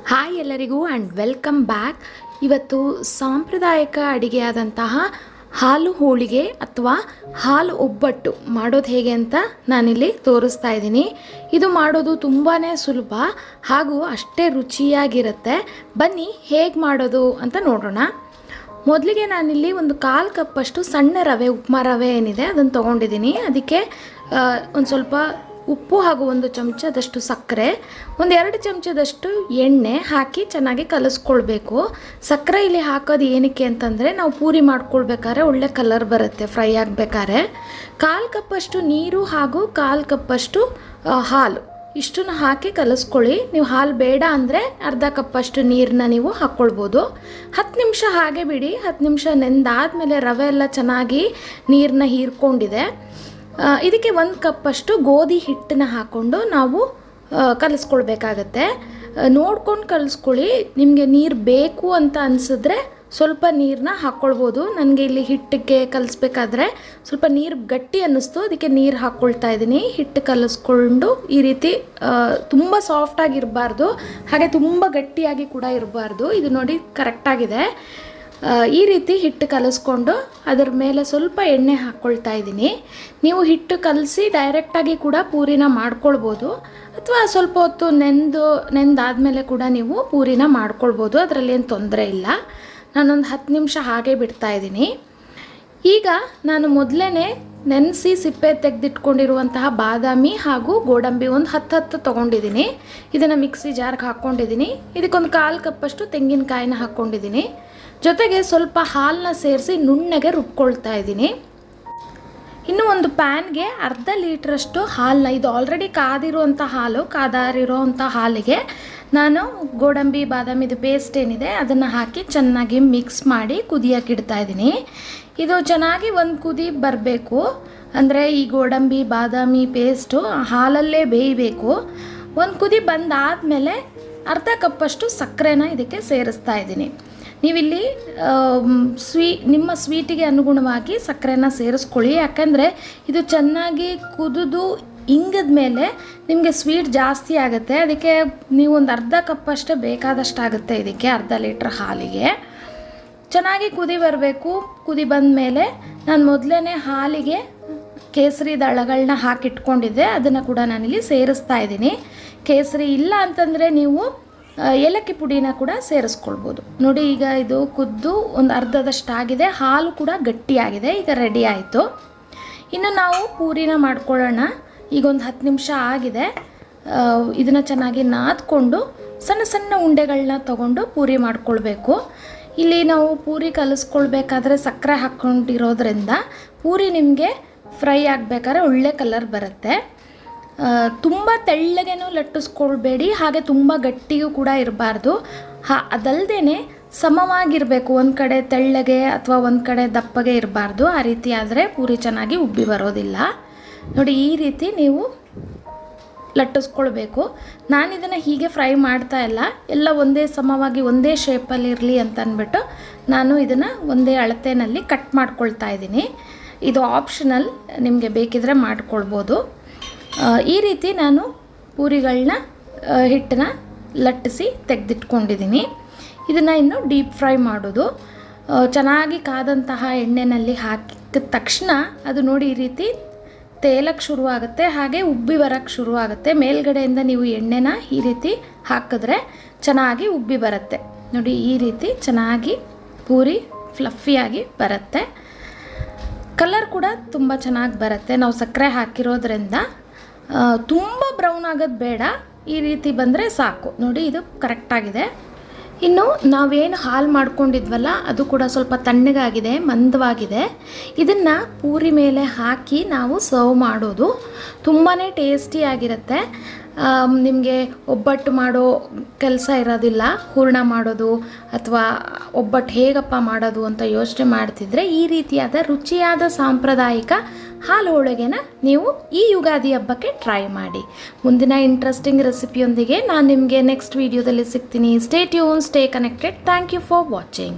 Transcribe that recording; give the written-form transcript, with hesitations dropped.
Hi ಎಲ್ಲರಿಗೂ and welcome back. ಇವತ್ತು ಸಾಂಪ್ರದಾಯಿಕ ಅಡಿಗೆಯಾದಂತಹ ಹಾಲು ಹೋಳಿಗೆ ಅಥವಾ ಹಾಲು ಒಬ್ಬಟ್ಟು ಮಾಡೋದು ಹೇಗೆ ಅಂತ ನಾನಿಲ್ಲಿ ತೋರಿಸ್ತಾ ಇದ್ದೀನಿ. ಇದು ಮಾಡೋದು ತುಂಬಾ ಸುಲಭ ಹಾಗೂ ಅಷ್ಟೇ ರುಚಿಯಾಗಿರುತ್ತೆ. ಬನ್ನಿ ಹೇಗೆ ಮಾಡೋದು ಅಂತ ನೋಡೋಣ. ಮೊದಲಿಗೆ ನಾನಿಲ್ಲಿ ಒಂದು 1/4 ಕಪ್ಪಷ್ಟು ಸಣ್ಣ ರವೆ, ಉಪ್ಮಾ ರವೆ ಏನಿದೆ ಅದನ್ನು ತೊಗೊಂಡಿದ್ದೀನಿ. ಅದಕ್ಕೆ ಒಂದು ಸ್ವಲ್ಪ ಉಪ್ಪು ಹಾಗೂ 1 ಚಮಚದಷ್ಟು ಸಕ್ಕರೆ, 1-2 ಚಮಚದಷ್ಟು ಎಣ್ಣೆ ಹಾಕಿ ಚೆನ್ನಾಗಿ ಕಲಿಸ್ಕೊಳ್ಬೇಕು. ಸಕ್ಕರೆ ಇಲ್ಲಿ ಹಾಕೋದು ಏನಕ್ಕೆ ಅಂತಂದರೆ ನಾವು ಪೂರಿ ಮಾಡ್ಕೊಳ್ಬೇಕಾದ್ರೆ ಒಳ್ಳೆ ಕಲರ್ ಬರುತ್ತೆ ಫ್ರೈ ಆಗಬೇಕಾದ್ರೆ. 1/4 ಕಪ್ಪಷ್ಟು ನೀರು ಹಾಗೂ 1/4 ಕಪ್ಪಷ್ಟು ಹಾಲು ಇಷ್ಟನ್ನು ಹಾಕಿ ಕಲಿಸ್ಕೊಳ್ಳಿ. ನೀವು ಹಾಲು ಬೇಡ ಅಂದರೆ ಅರ್ಧ ಕಪ್ಪಷ್ಟು ನೀರನ್ನ ನೀವು ಹಾಕ್ಕೊಳ್ಬೋದು. 10 ನಿಮಿಷ ಹಾಗೆ ಬಿಡಿ. 10 ನಿಮಿಷ ನೆಂದಾದಮೇಲೆ ರವೆ ಎಲ್ಲ ಚೆನ್ನಾಗಿ ನೀರನ್ನ ಹೀರ್ಕೊಂಡಿದೆ. ಇದಕ್ಕೆ 1 ಕಪ್ಪಷ್ಟು ಗೋಧಿ ಹಿಟ್ಟನ್ನ ಹಾಕ್ಕೊಂಡು ನಾವು ಕಲಿಸ್ಕೊಳ್ಬೇಕಾಗತ್ತೆ. ನೋಡ್ಕೊಂಡು ಕಲಿಸ್ಕೊಳ್ಳಿ. ನಿಮಗೆ ನೀರು ಬೇಕು ಅಂತ ಅನಿಸಿದ್ರೆ ಸ್ವಲ್ಪ ನೀರನ್ನ ಹಾಕ್ಕೊಳ್ಬೋದು. ನನಗೆ ಇಲ್ಲಿ ಹಿಟ್ಟಿಗೆ ಕಲಿಸ್ಬೇಕಾದ್ರೆ ಸ್ವಲ್ಪ ನೀರು ಗಟ್ಟಿ ಅನ್ನಿಸ್ತು, ಅದಕ್ಕೆ ನೀರು ಹಾಕ್ಕೊಳ್ತಾ ಇದ್ದೀನಿ. ಹಿಟ್ಟು ಕಲಿಸ್ಕೊಂಡು ಈ ರೀತಿ ತುಂಬ ಸಾಫ್ಟಾಗಿರಬಾರ್ದು, ಹಾಗೆ ತುಂಬ ಗಟ್ಟಿಯಾಗಿ ಕೂಡ ಇರಬಾರ್ದು. ಇದು ನೋಡಿ ಕರೆಕ್ಟಾಗಿದೆ. ಈ ರೀತಿ ಹಿಟ್ಟು ಕಲಿಸ್ಕೊಂಡು ಅದರ ಮೇಲೆ ಸ್ವಲ್ಪ ಎಣ್ಣೆ ಹಾಕ್ಕೊಳ್ತಾ ಇದ್ದೀನಿ. ನೀವು ಹಿಟ್ಟು ಕಲಸಿ ಡೈರೆಕ್ಟಾಗಿ ಕೂಡ ಪೂರಿನ ಮಾಡ್ಕೊಳ್ಬೋದು, ಅಥವಾ ಸ್ವಲ್ಪ ಹೊತ್ತು ನೆಂದಾದಮೇಲೆ ಕೂಡ ನೀವು ಪೂರಿನ ಮಾಡ್ಕೊಳ್ಬೋದು. ಅದರಲ್ಲಿ ಏನು ತೊಂದರೆ ಇಲ್ಲ. ನಾನೊಂದು 10 ನಿಮಿಷ ಹಾಗೆ ಬಿಡ್ತಾ ಇದ್ದೀನಿ. ಈಗ ನಾನು ಮೊದಲೇ ನೆನೆಸಿ ಸಿಪ್ಪೆ ತೆಗೆದಿಟ್ಕೊಂಡಿರುವಂತಹ ಬಾದಾಮಿ ಹಾಗೂ ಗೋಡಂಬಿ ಒಂದು 10 ತೊಗೊಂಡಿದ್ದೀನಿ. ಇದನ್ನು ಮಿಕ್ಸಿ ಜಾರ್ಗೆ ಹಾಕ್ಕೊಂಡಿದ್ದೀನಿ. ಇದಕ್ಕೊಂದು 1/4 ಕಪ್ಪಷ್ಟು ತೆಂಗಿನಕಾಯಿನ ಹಾಕ್ಕೊಂಡಿದ್ದೀನಿ. ಜೊತೆಗೆ ಸ್ವಲ್ಪ ಹಾಲನ್ನ ಸೇರಿಸಿ ನುಣ್ಣಗೆ ರುಬ್ಕೊಳ್ತಾ ಇದ್ದೀನಿ. ಇನ್ನು ಒಂದು ಪ್ಯಾನ್ಗೆ ಅರ್ಧ ಲೀಟ್ರಷ್ಟು ಹಾಲನ್ನ, ಇದು ಆಲ್ರೆಡಿ ಕಾದಾರಿರೋವಂಥ ಹಾಲಿಗೆ ನಾನು ಗೋಡಂಬಿ ಬಾದಾಮಿದು ಪೇಸ್ಟ್ ಏನಿದೆ ಅದನ್ನು ಹಾಕಿ ಚೆನ್ನಾಗಿ ಮಿಕ್ಸ್ ಮಾಡಿ ಕುದಿಯೋಕೆ ಇಡ್ತಾ ಇದ್ದೀನಿ. ಇದು ಚೆನ್ನಾಗಿ ಒಂದು ಕುದಿ ಬರಬೇಕು. ಅಂದರೆ ಈ ಗೋಡಂಬಿ ಬಾದಾಮಿ ಪೇಸ್ಟು ಹಾಲಲ್ಲೇ ಬೇಯಬೇಕು. ಒಂದು ಕುದಿ ಬಂದಾದಮೇಲೆ ಅರ್ಧ ಕಪ್ಪಷ್ಟು ಸಕ್ಕರೆನ ಇದಕ್ಕೆ ಸೇರಿಸ್ತಾ ಇದ್ದೀನಿ. ನೀವಿಲ್ಲಿ ನಿಮ್ಮ ಸ್ವೀಟಿಗೆ ಅನುಗುಣವಾಗಿ ಸಕ್ಕರೆನ ಸೇರಿಸ್ಕೊಳ್ಳಿ. ಯಾಕಂದರೆ ಇದು ಚೆನ್ನಾಗಿ ಕುದಿದು ಇಂಗಿದ ಮೇಲೆ ನಿಮಗೆ ಸ್ವೀಟ್ ಜಾಸ್ತಿ ಆಗುತ್ತೆ. ಅದಕ್ಕೆ ನೀವು ಒಂದು ಅರ್ಧ ಕಪ್ಪಷ್ಟೇ ಬೇಕಾದಷ್ಟು ಆಗುತ್ತೆ ಇದಕ್ಕೆ, ಅರ್ಧ ಲೀಟ್ರ್ ಹಾಲಿಗೆ. ಚೆನ್ನಾಗಿ ಕುದಿ ಬರಬೇಕು. ಕುದಿ ಬಂದ ಮೇಲೆ ನಾನು ಮೊದಲೇ ಹಾಲಿಗೆ ಕೇಸರಿ ದಳಗಳನ್ನ ಹಾಕಿಟ್ಕೊಂಡಿದ್ದೆ, ಅದನ್ನು ಕೂಡ ನಾನಿಲ್ಲಿ ಸೇರಿಸ್ತಾ ಇದ್ದೀನಿ. ಕೇಸರಿ ಇಲ್ಲ ಅಂತಂದರೆ ನೀವು ಏಲಕ್ಕಿ ಪುಡಿನ ಕೂಡ ಸೇರಿಸ್ಕೊಳ್ಬೋದು. ನೋಡಿ, ಈಗ ಇದು ಕುದ್ದು ಒಂದು ಅರ್ಧದಷ್ಟಾಗಿದೆ. ಹಾಲು ಕೂಡ ಗಟ್ಟಿಯಾಗಿದೆ. ಈಗ ರೆಡಿ ಆಯಿತು. ಇನ್ನು ನಾವು ಪೂರಿನ ಮಾಡ್ಕೊಳ್ಳೋಣ. ಈಗ ಒಂದು 10 ನಿಮಿಷ ಆಗಿದೆ. ಇದನ್ನು ಚೆನ್ನಾಗಿ ನಾದ್ಕೊಂಡು ಸಣ್ಣ ಸಣ್ಣ ಉಂಡೆಗಳನ್ನ ತೊಗೊಂಡು ಪೂರಿ ಮಾಡ್ಕೊಳ್ಬೇಕು. ಇಲ್ಲಿ ನಾವು ಪೂರಿ ಕಲಿಸ್ಕೊಳ್ಬೇಕಾದ್ರೆ ಸಕ್ಕರೆ ಹಾಕ್ಕೊಂಡಿರೋದ್ರಿಂದ ಪೂರಿ ನಿಮಗೆ ಫ್ರೈ ಆಗಬೇಕಾದ್ರೆ ಒಳ್ಳೆ ಕಲರ್ ಬರುತ್ತೆ. ತುಂಬ ತೆಳ್ಳಗೆನೂ ಲಟ್ಟಿಸ್ಕೊಳ್ಬೇಡಿ, ಹಾಗೆ ತುಂಬ ಗಟ್ಟಿಯೂ ಕೂಡ ಇರಬಾರ್ದು. ಅದಲ್ಲದೆ ಸಮವಾಗಿರಬೇಕು. ಒಂದು ಕಡೆ ತೆಳ್ಳಗೆ ಅಥವಾ ಒಂದು ಕಡೆ ದಪ್ಪಗೆ ಇರಬಾರ್ದು. ಆ ರೀತಿ ಆದರೆ ಪೂರಿ ಚೆನ್ನಾಗಿ ಉಬ್ಬಿ ಬರೋದಿಲ್ಲ. ನೋಡಿ, ಈ ರೀತಿ ನೀವು ಲಟ್ಟಿಸ್ಕೊಳ್ಬೇಕು. ನಾನಿದನ್ನು ಹೀಗೆ ಫ್ರೈ ಮಾಡ್ತಾ ಇಲ್ಲ, ಎಲ್ಲ ಒಂದೇ ಸಮವಾಗಿ ಒಂದೇ ಶೇಪಲ್ಲಿ ಇರಲಿ ಅಂತ ಅಂದ್ಬಿಟ್ಟು ನಾನು ಇದನ್ನು ಒಂದೇ ಅಳತೆಯಲ್ಲಿ ಕಟ್ ಮಾಡ್ಕೊಳ್ತಾ ಇದ್ದೀನಿ. ಇದು ಆಪ್ಷನಲ್, ನಿಮಗೆ ಬೇಕಿದ್ರೆ ಮಾಡ್ಕೊಳ್ಬೋದು. ಈ ರೀತಿ ನಾನು ಪೂರಿಗಳನ್ನ ಹಿಟ್ಟನ್ನ ಲಟ್ಟಿಸಿ ತೆಗೆದಿಟ್ಕೊಂಡಿದ್ದೀನಿ. ಇದನ್ನು ಇನ್ನು ಡೀಪ್ ಫ್ರೈ ಮಾಡೋದು. ಚೆನ್ನಾಗಿ ಕಾದಂತಹ ಎಣ್ಣೆಯಲ್ಲಿ ಹಾಕಿದ ತಕ್ಷಣ ಅದು ನೋಡಿ ಈ ರೀತಿ ತೇಲಕ್ಕೆ ಶುರುವಾಗುತ್ತೆ, ಹಾಗೆ ಉಬ್ಬಿ ಬರೋಕ್ಕೆ ಶುರುವಾಗುತ್ತೆ. ಮೇಲ್ಗಡೆಯಿಂದ ನೀವು ಎಣ್ಣೆನ ಈ ರೀತಿ ಹಾಕಿದ್ರೆ ಚೆನ್ನಾಗಿ ಉಬ್ಬಿ ಬರುತ್ತೆ. ನೋಡಿ, ಈ ರೀತಿ ಚೆನ್ನಾಗಿ ಪೂರಿ ಫ್ಲಫಿಯಾಗಿ ಬರುತ್ತೆ. ಕಲರ್ ಕೂಡ ತುಂಬ ಚೆನ್ನಾಗಿ ಬರುತ್ತೆ. ನಾವು ಸಕ್ಕರೆ ಹಾಕಿರೋದ್ರಿಂದ ತುಂಬ ಬ್ರೌನ್ ಆಗೋದು ಬೇಡ, ಈ ರೀತಿ ಬಂದರೆ ಸಾಕು. ನೋಡಿ, ಇದು ಕರೆಕ್ಟಾಗಿದೆ. ಇನ್ನು ನಾವೇನು ಹಾಲು ಮಾಡ್ಕೊಂಡಿದ್ವಲ್ಲ ಅದು ಕೂಡ ಸ್ವಲ್ಪ ತಣ್ಣಗಾಗಿದೆ, ಮಂದವಾಗಿದೆ. ಇದನ್ನು ಪೂರಿ ಮೇಲೆ ಹಾಕಿ ನಾವು ಸರ್ವ್ ಮಾಡೋದು ತುಂಬಾ ಟೇಸ್ಟಿಯಾಗಿರುತ್ತೆ. ನಿಮಗೆ ಒಬ್ಬಟ್ಟು ಮಾಡೋ ಕೆಲಸ ಇರೋದಿಲ್ಲ. ಹೂರಣ ಮಾಡೋದು ಅಥವಾ ಒಬ್ಬಟ್ಟು ಹೇಗಪ್ಪ ಮಾಡೋದು ಅಂತ ಯೋಚನೆ ಮಾಡ್ತಿದ್ರೆ ಈ ರೀತಿಯಾದ ರುಚಿಯಾದ ಸಾಂಪ್ರದಾಯಿಕ ಹಾಲು ಹೋಳಿಗೆನ ನೀವು ಈ ಯುಗಾದಿ ಹಬ್ಬಕ್ಕೆ ಟ್ರೈ ಮಾಡಿ. ಮುಂದಿನ ಇಂಟ್ರೆಸ್ಟಿಂಗ್ ರೆಸಿಪಿಯೊಂದಿಗೆ ನಾನು ನಿಮಗೆ ನೆಕ್ಸ್ಟ್ ವಿಡಿಯೋದಲ್ಲಿ ಸಿಗ್ತೀನಿ. Stay tune, stay connected. Thank you for watching.